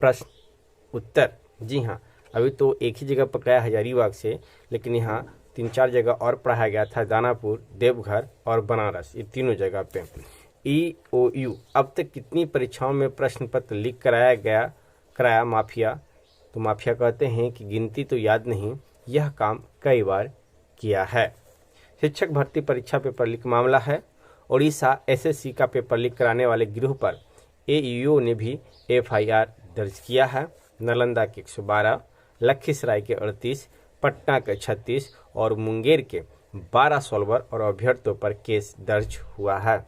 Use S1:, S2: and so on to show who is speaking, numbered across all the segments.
S1: प्रश्न उत्तर। जी हाँ, अभी तो एक ही जगह पकड़ाया हजारीबाग से, लेकिन यहाँ 3-4 जगह और पढ़ाया गया था, दानापुर, देवघर और बनारस, ये तीनों जगह पे। EOU अब तक कितनी परीक्षाओं में प्रश्न पत्र लीक कराया माफिया? तो माफिया कहते हैं कि गिनती तो याद नहीं, यह काम कई बार किया है। शिक्षक भर्ती परीक्षा पेपर लीक मामला है। ओडिशा SSC का पेपर लीक कराने वाले गिरोह पर AUO ने भी FIR दर्ज किया है। नालंदा के 112, लखीसराय के 38, पटना के 36 और मुंगेर के 12 सॉल्वर और अभ्यर्थियों पर केस दर्ज हुआ है।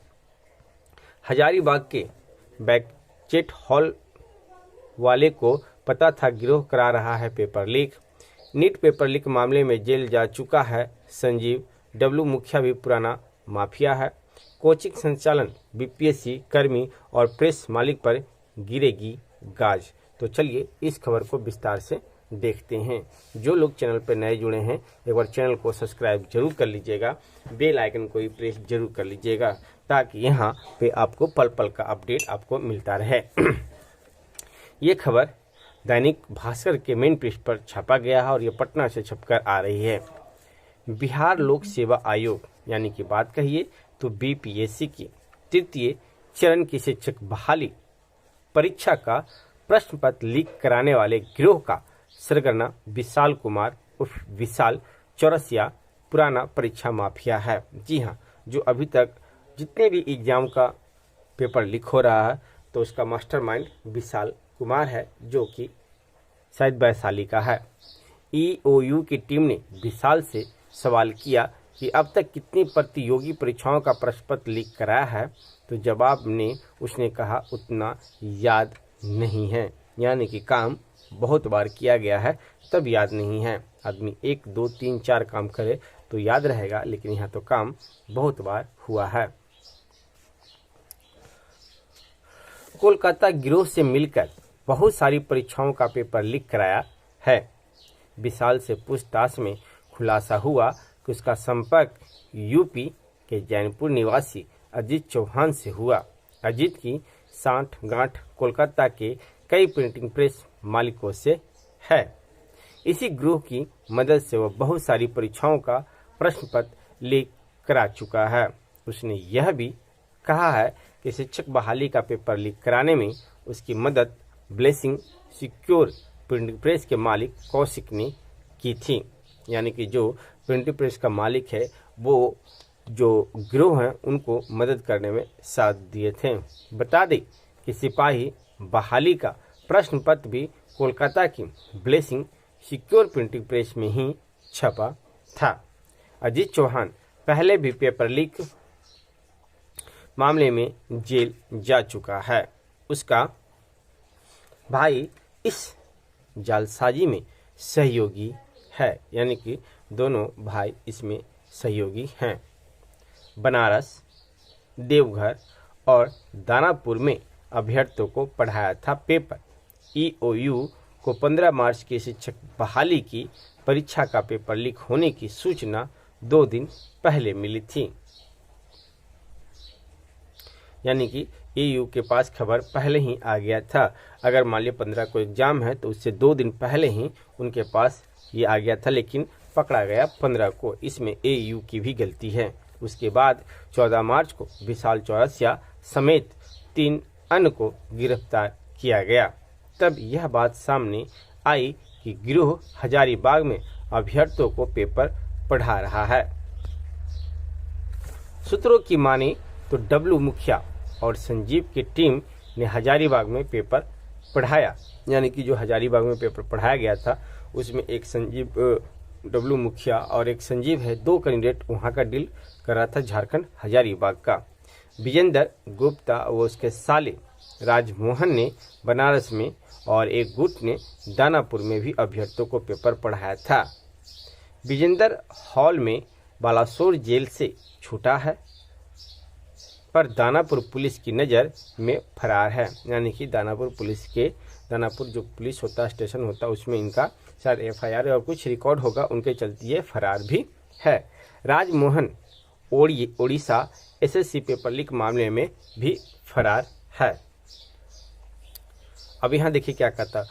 S1: हजारीबाग के बैकचेट हॉल वाले को पता था गिरोह करा रहा है paper leak. NEET paper leak मामले में जेल जा चुका है संजीव। डब्लू मुखिया भी पुराना माफिया है। कोचिंग संचालन, BPSC कर्मी और प्रेस मालिक पर गिरेगी गाज। तो चलिए इस खबर को विस्तार से देखते हैं। जो लोग चैनल पर नए जुड़े हैं, एक बार चैनल को सब्सक्राइब जरूर कर लीजिएगा, बेल आइकन को भी प्रेस जरूर कर लीजिएगा, ताकि यहाँ पे आपको पल पल का अपडेट आपको मिलता रहे। ये खबर दैनिक भास्कर के मेन पृष्ठ पर छापा गया है और ये पटना से छपकर आ रही है। बिहार लोक सेवा आयोग यानी कि बात कहिए तो BPSC की तृतीय चरण की शिक्षक बहाली परीक्षा का प्रश्न पत्र लीक कराने वाले गिरोह का सरगना विशाल कुमार उर्फ विशाल चौरसिया पुराना परीक्षा माफिया है। जी हाँ, जो अभी तक जितने भी एग्जाम का पेपर लीक हो रहा है तो उसका मास्टरमाइंड विशाल कुमार है, जो कि शायद वैशाली का है। EOU की टीम ने विशाल से सवाल किया कि अब तक कितनी प्रतियोगी परीक्षाओं का प्रश्न पत्र लीक कराया है, तो जवाब में उसने कहा उतना याद नहीं है। यानी कि काम बहुत बार किया गया है तब याद नहीं है। आदमी 1, 2, 3, 4 काम करे तो याद रहेगा, लेकिन यहाँ तो काम बहुत बार हुआ है। कोलकाता गिरोह से मिलकर बहुत सारी परीक्षाओं का पेपर लीक कराया है। विशाल से पूछताछ में खुलासा हुआ कि उसका संपर्क यूपी के जैनपुर निवासी अजीत चौहान से हुआ। अजीत की सांठ-गांठ कोलकाता के कई प्रिंटिंग प्रेस मालिकों से है। इसी गिरोह की मदद से वह बहुत सारी परीक्षाओं का प्रश्न पत्र लीक करा चुका है। उसने यह भी कहा है कि शिक्षक बहाली का पेपर लीक कराने में उसकी मदद ब्लेसिंग सिक्योर प्रिंटिंग प्रेस के मालिक कौशिक ने की थी। यानी कि जो प्रिंटिंग प्रेस का मालिक है वो जो गिरोह हैं उनको मदद करने में साथ दिए थे। बता दें कि सिपाही बहाली का प्रश्न पत्र भी कोलकाता की ब्लेसिंग सिक्योर प्रिंटिंग प्रेस में ही छपा था। अजीत चौहान पहले भी पेपर लीक मामले में जेल जा चुका है। उसका भाई इस जालसाजी में सहयोगी है, यानी कि दोनों भाई इसमें सहयोगी हैं। बनारस, देवघर और दानापुर में अभ्यर्थियों को पढ़ाया था पेपर। EOU को 15 मार्च की शिक्षक बहाली की परीक्षा का पेपर लीक होने की सूचना 2 दिन पहले मिली थी। यानी कि EU के पास खबर पहले ही आ गया था। अगर मान लिया 15 को एग्जाम है तो उससे 2 दिन पहले ही उनके पास ये आ गया था, लेकिन पकड़ा गया 15 को। इसमें AU की भी गलती है। उसके बाद 14 मार्च को विशाल चौरसिया समेत 3 अन्य को गिरफ्तार किया गया। तब यह बात सामने आई कि गिरोह हजारीबाग में अभ्यर्थियों को पेपर पढ़ा रहा है। सूत्रों की माने तो डब्लू मुखिया और संजीव की टीम ने हजारीबाग में पेपर पढ़ाया। यानी कि जो हजारीबाग में पेपर पढ़ाया गया था उसमें एक डब्लू मुखिया और एक संजीव है, 2 कैंडिडेट वहां का डील कर रहा था झारखंड हजारीबाग का। विजेंद्र गुप्ता व उसके साले राजमोहन ने बनारस में और एक गुट ने दानापुर में भी अभ्यर्थियों को पेपर पढ़ाया था। विजेंद्र हॉल में बालासोर जेल से छूटा है, पर दानापुर पुलिस की नज़र में फरार है। यानी कि दानापुर जो पुलिस होता है, स्टेशन होता है, उसमें इनका शायद FIR और कुछ रिकॉर्ड होगा, उनके चलते ये फरार भी है। Rajmohan Odisha SSC paper leak मामले में भी फरार है। अब यहाँ देखिए क्या कहता।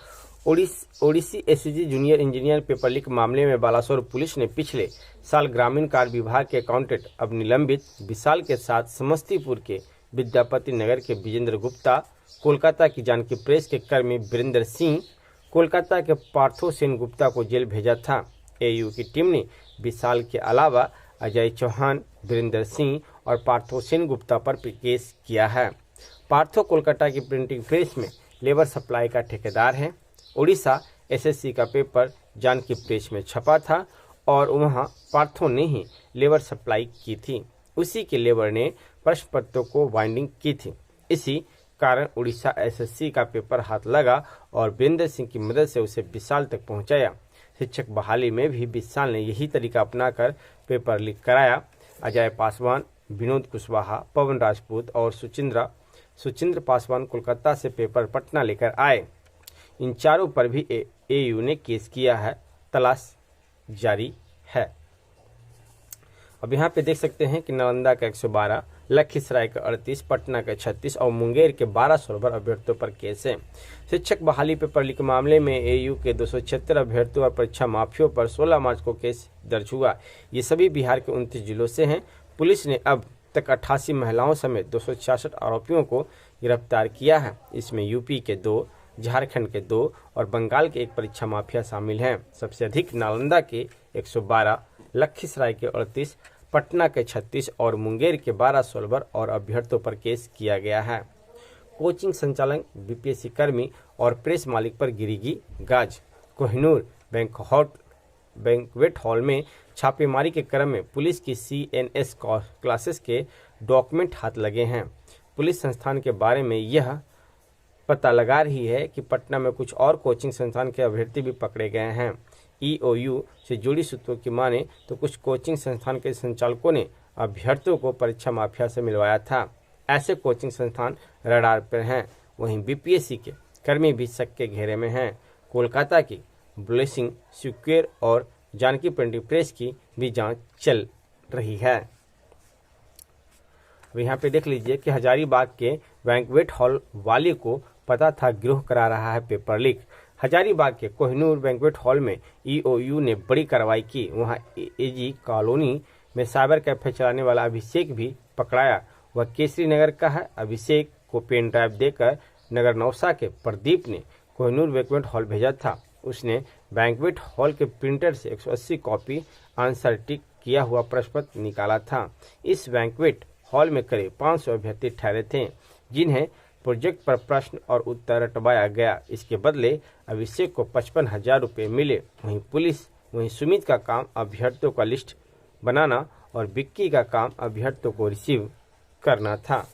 S1: ओडिसी SSG junior engineer paper leak मामले में बालासोर पुलिस ने पिछले साल ग्रामीण कार्य विभाग के अकाउंटेंट अब निलंबित विशाल के साथ समस्तीपुर के विद्यापति नगर के विजेंद्र गुप्ता, कोलकाता की जानकी प्रेस के कर्मी वीरेंद्र सिंह, कोलकाता के पार्थो सेन गुप्ता को जेल भेजा था। एयू की टीम ने विशाल के अलावा अजय चौहान, वीरेंद्र सिंह और पार्थो सेन गुप्ता पर केस किया है। पार्थो कोलकाता की प्रिंटिंग प्रेस में लेबर सप्लाई का ठेकेदार है। उड़ीसा एसएससी का पेपर जानकी प्रेस में छपा था और वहां पार्थो ने ही लेबर सप्लाई की थी। उसी के लेबर ने प्रश्न पत्रों को बाइंडिंग की थी। इसी कारण उड़ीसा एसएससी का पेपर हाथ लगा और वीरेंद्र सिंह की मदद से उसे विशाल तक पहुंचाया। शिक्षक बहाली में भी विशाल ने यही तरीका अपनाकर पेपर लीक कराया। अजय पासवान, विनोद कुशवाहा, पवन राजपूत और सुचिंद्र पासवान कोलकाता से पेपर पटना लेकर आए। इन चारों पर भी एयू ने केस किया है। तलाश जारी है। अब यहाँ पे देख सकते हैं कि नालंदा का 112, लखीसराय का 38, पटना का 36 और मुंगेर के 12 सोलवर अभ्यर्थियों पर केस है। शिक्षक बहाली पेपर लीक मामले में एयू के 276 अभ्यर्थियों और परीक्षा माफियों पर 16 मार्च को केस दर्ज हुआ। ये सभी बिहार के 29 जिलों से हैं। पुलिस ने अब तक 88 महिलाओं समेत 266 आरोपियों को गिरफ्तार किया है। इसमें यूपी के 2, झारखंड के 2 और बंगाल के 1 परीक्षा माफिया शामिल हैं। सबसे अधिक नालंदा के 112, लखीसराय के 38, पटना के 36 और मुंगेर के 12 सोलवर और अभ्यर्थियों पर केस किया गया है। कोचिंग संचालक, बीपीएससी कर्मी और प्रेस मालिक पर गिरेगी गाज। कोहिनूर बैंक्वेट हॉल में छापेमारी के क्रम में पुलिस की सीएनएस क्लासेस के डॉक्यूमेंट हाथ लगे हैं। पुलिस संस्थान के बारे में यह पता लगा रही है कि पटना में कुछ और कोचिंग संस्थान के अभ्यर्थी भी पकड़े गए हैं। ईओयू से जुड़ी सूत्रों की माने तो कुछ कोचिंग संस्थान के संचालकों ने अभ्यर्थियों को परीक्षा माफिया से मिलवाया था। ऐसे कोचिंग संस्थान रडार पर हैं। वहीं बीपीएससी के कर्मी भी शक के घेरे में हैं। कोलकाता की ब्लेसिंग स्क्वायर और जानकी प्रिंटिंग प्रेस की भी जांच चल रही है। अब यहाँ पे देख लीजिए कि हजारीबाग के बैंक्वेट हॉल वाले को पता था गिरोह करा रहा है पेपर लीक। हजारीबाग के कोहिनूर बैंक्वेट हॉल में ईओयू ने बड़ी कार्रवाई की। वहां एजी कॉलोनी में साइबर कैफे चलाने वाला अभिषेक भी पकड़ाया। वह केसरी नगर का है। अभिषेक को पेन ड्राइव देकर नगर नौसा के प्रदीप ने कोहिनूर बैंक्वेट हॉल भेजा था। उसने बैंक्वेट हॉल के प्रिंटर से 180 कॉपी आंसर टिक किया हुआ प्रश्न पत्र निकाला था। इस बैंक्वेट हॉल में करीब 500 अभ्यर्थी ठहरे थे, जिन्हें प्रोजेक्ट पर प्रश्न और उत्तर रटवाया गया। इसके बदले अभिषेक को 55,000 रुपये मिले। वहीं सुमित का काम अभ्यर्थियों का लिस्ट बनाना और विक्की का काम अभ्यर्थियों को रिसीव करना था।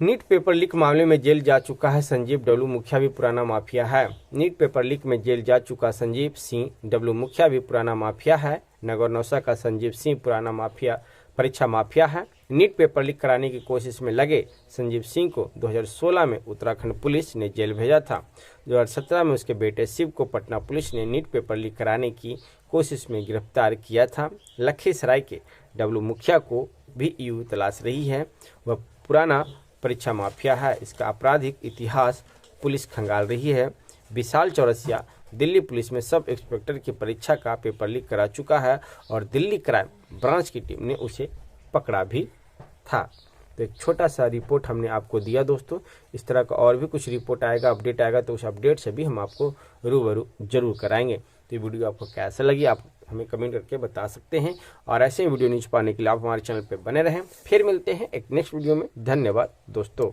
S1: नीट पेपर लीक मामले में जेल जा चुका है संजीव डब्लू मुखिया भी पुराना माफिया है। नीट पेपर लीक में जेल जा चुका संजीव सिंह डब्लू मुखिया भी पुराना माफिया है। नगर नौसा का संजीव सिंह पुराना माफिया परीक्षा माफिया है। नीट पेपर लीक कराने की कोशिश में लगे संजीव सिंह को 2016 में उत्तराखंड पुलिस ने जेल भेजा था। 2017 में उसके बेटे शिव को पटना पुलिस ने नीट पेपर लीक कराने की कोशिश में गिरफ्तार किया था। लखीसराय के डब्लू मुखिया को भी ईयू तलाश रही है। वह पुराना परीक्षा माफिया है। इसका आपराधिक इतिहास पुलिस खंगाल रही है। विशाल चौरसिया दिल्ली पुलिस में सब इंस्पेक्टर की परीक्षा का पेपर लीक करा चुका है और दिल्ली क्राइम ब्रांच की टीम ने उसे पकड़ा भी था। तो एक छोटा सा रिपोर्ट हमने आपको दिया दोस्तों। इस तरह का और भी कुछ रिपोर्ट आएगा, अपडेट आएगा, तो उस अपडेट से भी हम आपको रूबरू जरूर कराएंगे। तो ये वीडियो आपको कैसा लगी आप हमें कमेंट करके बता सकते हैं और ऐसे वीडियो न्यूज पाने के लिए आप हमारे चैनल पर बने रहें। फिर मिलते हैं एक नेक्स्ट वीडियो में। धन्यवाद दोस्तों।